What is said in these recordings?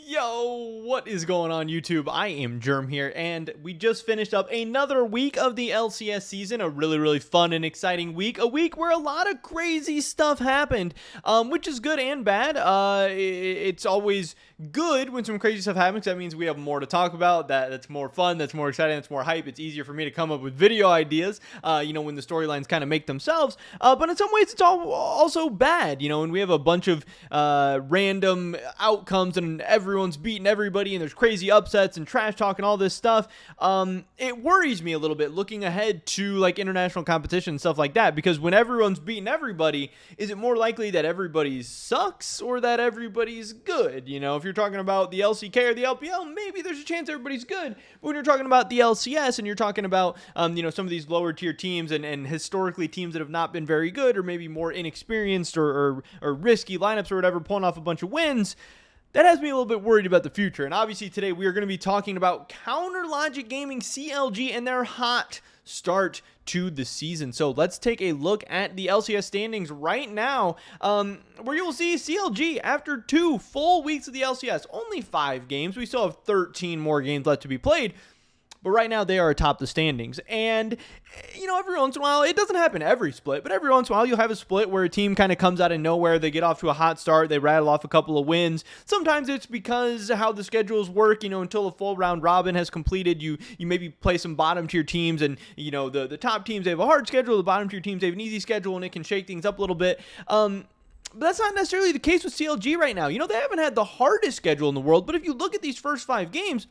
Yo, what is going on YouTube? I am Germ here, and we just finished up another week of the LCS season, a really fun and exciting week, a week where a lot of crazy stuff happened, which is good and bad. It's always good when some crazy stuff happens, 'cause that means we have more to talk about, that's more fun, that's more exciting, that's more hype. It's easier for me to come up with video ideas, when the storylines kind of make themselves, but in some ways it's also bad, and we have a bunch of random outcomes, and everyone's beating everybody, and there's crazy upsets and trash talk and all this stuff. It worries me a little bit looking ahead to like international competition and stuff like that, because when everyone's beating everybody, is it more likely that everybody sucks or that everybody's good? If you're talking about the LCK or the LPL, maybe there's a chance everybody's good. But when you're talking about the LCS and you're talking about some of these lower tier teams and historically teams that have not been very good, or maybe more inexperienced or risky lineups or whatever, pulling off a bunch of wins, that has me a little bit worried about the future. And obviously today we are going to be talking about Counter Logic Gaming CLG and their hot start to the season. So let's take a look at the LCS standings right now, where you'll see CLG after 2 full weeks of the LCS, only 5 games. We still have 13 more games left to be played. But right now, they are atop the standings. And, every once in a while, it doesn't happen every split, but every once in a while, you'll have a split where a team kind of comes out of nowhere. They get off to a hot start. They rattle off a couple of wins. Sometimes it's because how the schedules work, until the full round robin has completed, you maybe play some bottom tier teams, and, the top teams, they have a hard schedule. The bottom tier teams, they have an easy schedule, and it can shake things up a little bit. But that's not necessarily the case with CLG right now. They haven't had the hardest schedule in the world, but if you look at these first 5 games,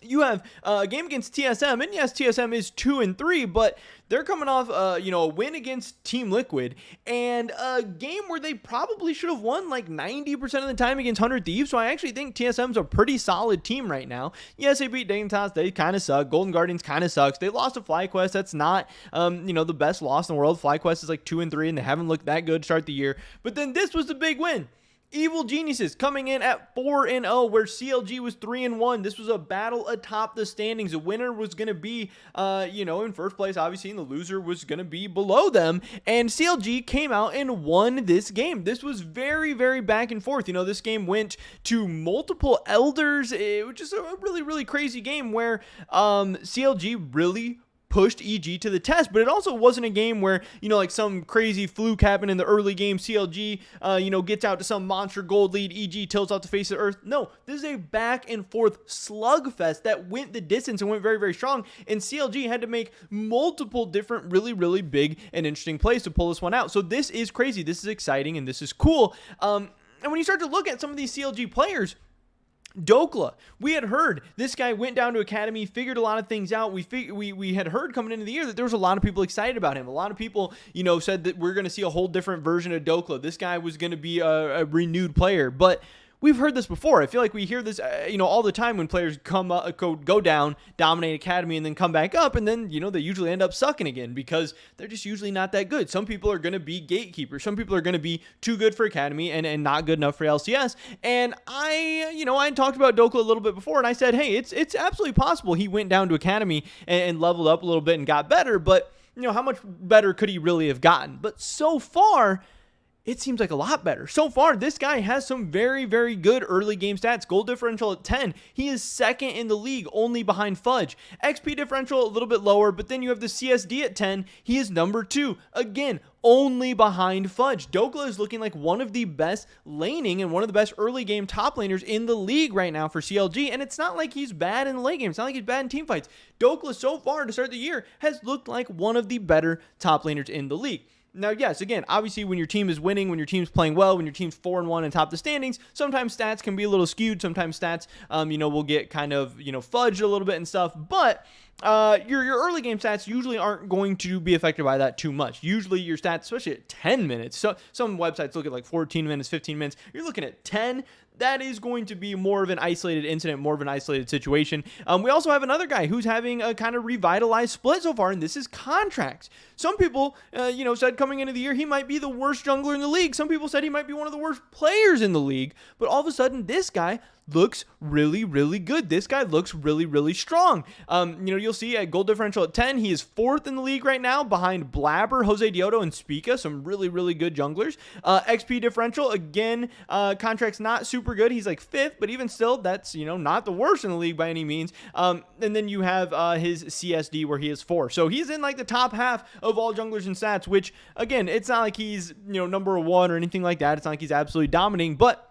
you have a game against TSM, and yes, TSM is 2-3, but they're coming off, a win against Team Liquid, and a game where they probably should have won like 90% of the time against 100 Thieves. So I actually think TSM's a pretty solid team right now. Yes, they beat Dignitas. They kind of suck. Golden Guardians kind of sucks. They lost to FlyQuest. That's not, the best loss in the world. FlyQuest is like 2-3, and they haven't looked that good to start the year. But then this was the big win. Evil Geniuses coming in at 4-0, where CLG was 3-1. This was a battle atop the standings. The winner was going to be, in first place, obviously, and the loser was going to be below them. And CLG came out and won this game. This was very back and forth. This game went to multiple Elders, which is a really crazy game where CLG really pushed EG to the test, but it also wasn't a game where, like some crazy fluke happened in the early game. CLG, gets out to some monster gold lead. EG tilts off the face of the earth. No, this is a back and forth slugfest that went the distance and went very strong. And CLG had to make multiple different really big and interesting plays to pull this one out. So this is crazy. This is exciting, and this is cool. And when you start to look at some of these CLG players, Dokla, we had heard this guy went down to Academy, figured a lot of things out. We had heard coming into the year that there was a lot of people excited about him. A lot of people, said that we're going to see a whole different version of Dokla. This guy was going to be a renewed player, but we've heard this before. I feel like we hear this, all the time when players go down, dominate Academy, and then come back up, and then, they usually end up sucking again because they're just usually not that good. Some people are going to be gatekeepers. Some people are going to be too good for Academy and not good enough for LCS. And I talked about Dokla a little bit before, and I said, hey, it's absolutely possible he went down to Academy and leveled up a little bit and got better, but, how much better could he really have gotten? But so far, it seems like a lot better. So far, this guy has some very good early game stats. Gold differential at 10. He is second in the league, only behind Fudge. XP differential a little bit lower, but then you have the CSD at 10. He is number 2. Again, only behind Fudge. Dokla is looking like one of the best laning and one of the best early game top laners in the league right now for CLG, and it's not like he's bad in the late game. It's not like he's bad in team fights. Dokla so far to start the year has looked like one of the better top laners in the league. Now, yes, again, obviously when your team is winning, when your team's playing well, when your team's 4-1 and top the standings, sometimes stats can be a little skewed. Sometimes stats, will get kind of, fudged a little bit and stuff. But your early game stats usually aren't going to be affected by that too much. Usually your stats, especially at 10 minutes, so some websites look at like 14 minutes, 15 minutes. You're looking at 10. That is going to be more of an isolated incident, more of an isolated situation. We also have another guy who's having a kind of revitalized split so far, and this is Contracts. Some people, said coming into the year he might be the worst jungler in the league. Some people said he might be one of the worst players in the league. But all of a sudden, this guy looks really good. This guy looks really strong. You'll see at gold differential at 10, he is 4th in the league right now behind Blabber, Jose Dioto, and Spica, some really good junglers. XP differential, again, Contracts not super super good. He's like 5th, but even still, that's, not the worst in the league by any means. And then you have his CSD where he is 4. So he's in like the top half of all junglers and stats, which again, it's not like he's, number 1 or anything like that. It's not like he's absolutely dominating, but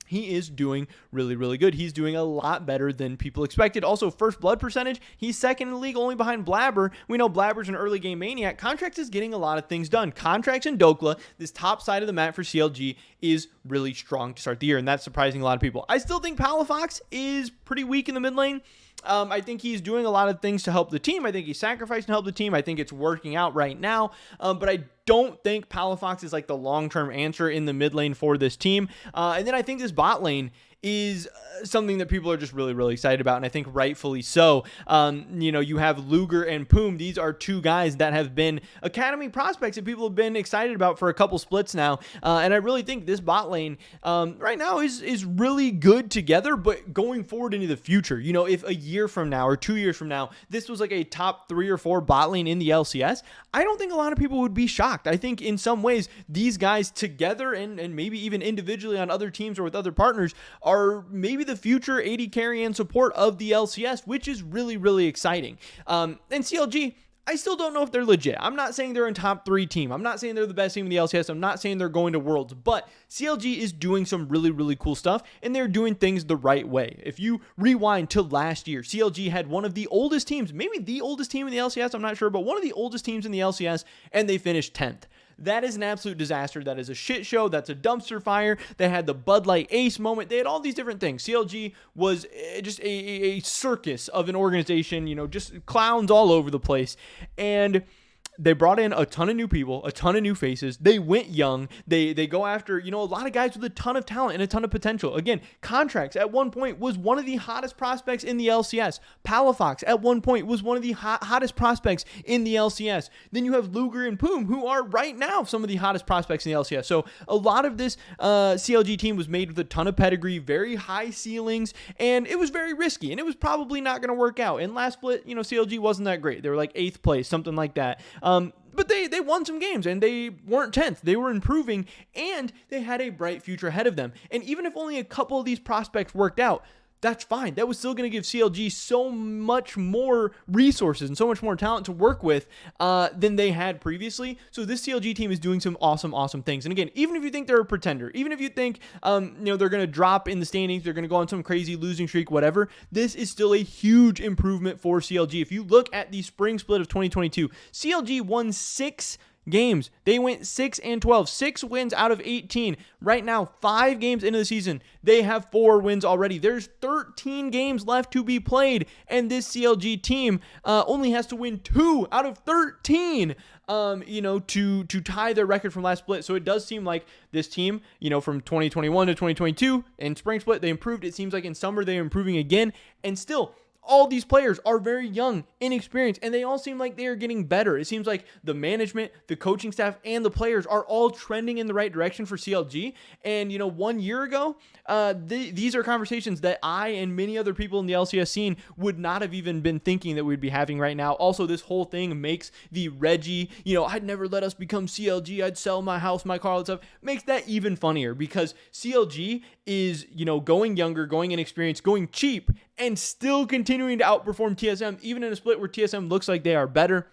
he is doing really, really good. He's doing a lot better than people expected. Also, first blood percentage, he's 2nd in the league, only behind Blabber. We know Blabber's an early game maniac. Contracts is getting a lot of things done. Contracts and Dokla, this top side of the map for CLG, is really strong to start the year, and that's surprising a lot of people. I still think Palafox is pretty weak in the mid lane. I think he's doing a lot of things to help the team. I think he's sacrificing to help the team. I think it's working out right now. But I don't think Palafox is like the long-term answer in the mid lane for this team. And then I think this bot lane is something that people are just really, really excited about, and I think rightfully so. You have Luger and Poom. These are 2 guys that have been academy prospects that people have been excited about for a couple splits now, and I really think this bot lane right now is really good together, but going forward into the future, if a year from now or 2 years from now, this was like a top 3 or 4 bot lane in the LCS, I don't think a lot of people would be shocked. I think in some ways, these guys together and maybe even individually on other teams or with other partners are maybe the future AD carry and support of the LCS, which is really, really exciting. And CLG, I still don't know if they're legit. I'm not saying they're in top 3 team. I'm not saying they're the best team in the LCS. I'm not saying they're going to Worlds, but CLG is doing some really, really cool stuff, and they're doing things the right way. If you rewind to last year, CLG had one of the oldest teams, maybe the oldest team in the LCS, I'm not sure, but one of the oldest teams in the LCS, and they finished 10th. That is an absolute disaster. That is a shit show. That's a dumpster fire. They had the Bud Light Ace moment. They had all these different things. CLG was just a circus of an organization, just clowns all over the place. And they brought in a ton of new people, a ton of new faces. They went young. They go after, a lot of guys with a ton of talent and a ton of potential. Again, Contracts at one point was one of the hottest prospects in the LCS. Palafox at one point was one of the hottest prospects in the LCS. Then you have Luger and Poom, who are right now some of the hottest prospects in the LCS. So a lot of this CLG team was made with a ton of pedigree, very high ceilings, and it was very risky, and it was probably not going to work out. In last split, CLG wasn't that great. They were like 8th place, something like that. But they won some games, and they weren't 10th. They were improving, and they had a bright future ahead of them. And even if only a couple of these prospects worked out, that's fine. That was still going to give CLG so much more resources and so much more talent to work with than they had previously. So this CLG team is doing some awesome, awesome things. And again, even if you think they're a pretender, even if you think they're going to drop in the standings, they're going to go on some crazy losing streak, whatever, this is still a huge improvement for CLG. If you look at the spring split of 2022, CLG won 6 games. They went 6-12, 6 wins out of 18. Right now, 5 games into the season, they have 4 wins already. There's 13 games left to be played, and this CLG team only has to win 2 out of 13. To tie their record from last split. So it does seem like this team, from 2021 to 2022 in spring split, they improved. It seems like in summer they're improving again, and still all these players are very young, inexperienced, and they all seem like they are getting better. It seems like the management, the coaching staff, and the players are all trending in the right direction for CLG. And, 1 year ago, these are conversations that I and many other people in the LCS scene would not have even been thinking that we'd be having right now. Also, this whole thing makes the Reggie, I'd never let us become CLG. I'd sell my house, my car, all that stuff. Makes that even funnier because CLG is, going younger, going inexperienced, going cheap, and still continuing to outperform TSM, even in a split where TSM looks like they are better.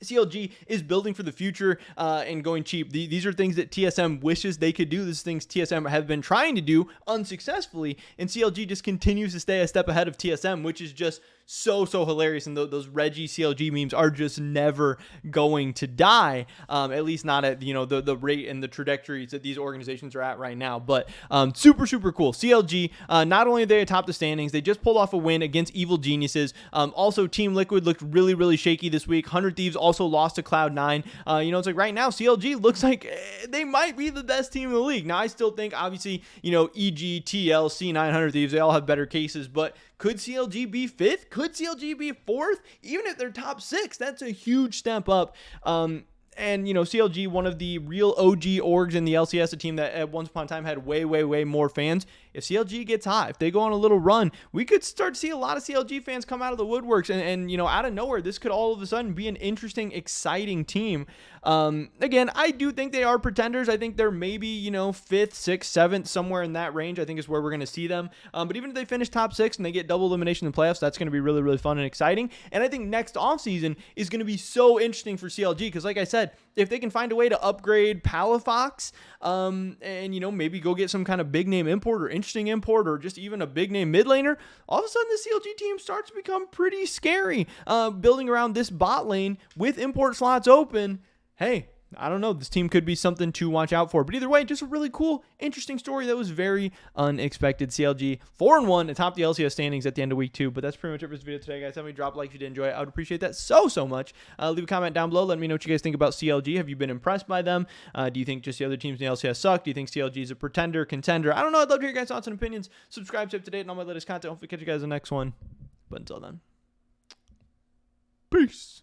CLG is building for the future and going cheap. These are things that TSM wishes they could do. These things TSM have been trying to do unsuccessfully, and CLG just continues to stay a step ahead of TSM, which is just so hilarious. And those Reggie CLG memes are just never going to die, at least not at the rate and the trajectories that these organizations are at right now. But super cool. CLG, not only are they atop the standings, they just pulled off a win against Evil Geniuses. Also, Team Liquid looked really shaky this week. 100 Thieves also lost to Cloud9. It's like right now CLG looks like they might be the best team in the league. Now I still think obviously EG, TL, C9, 100 Thieves, they all have better cases, but could CLG be 5th? Could CLG be 4th? Even if they're top 6, that's a huge step up. And, CLG, one of the real OG orgs in the LCS, a team that at once upon a time had way more fans. if CLG gets hot, if they go on a little run, we could start to see a lot of CLG fans come out of the woodworks, and out of nowhere, this could all of a sudden be an interesting, exciting team. Again, I do think they are pretenders. I think they're maybe, 5th, 6th, 7th, somewhere in that range, I think is where we're going to see them. But even if they finish top 6 and they get double elimination in the playoffs, that's going to be really, really fun and exciting. And I think next offseason is going to be so interesting for CLG because, like I said, if they can find a way to upgrade Palafox, and maybe go get some kind of big name import or interesting import or just even a big name mid laner, all of a sudden the CLG team starts to become pretty scary. Building around this bot lane with import slots open, hey, I don't know. This team could be something to watch out for. But either way, just a really cool, interesting story that was very unexpected. CLG 4-1 atop the LCS standings at the end of week 2. But that's pretty much it for this video today, guys. Tell me, drop a like if you did enjoy it. I would appreciate that so much. Leave a comment down below. Let me know what you guys think about CLG. Have you been impressed by them? Do you think just the other teams in the LCS suck? Do you think CLG is a pretender, contender? I don't know. I'd love to hear your guys' thoughts and opinions. Subscribe, stay up to date on all my latest content. Hopefully catch you guys in the next one. But until then, peace.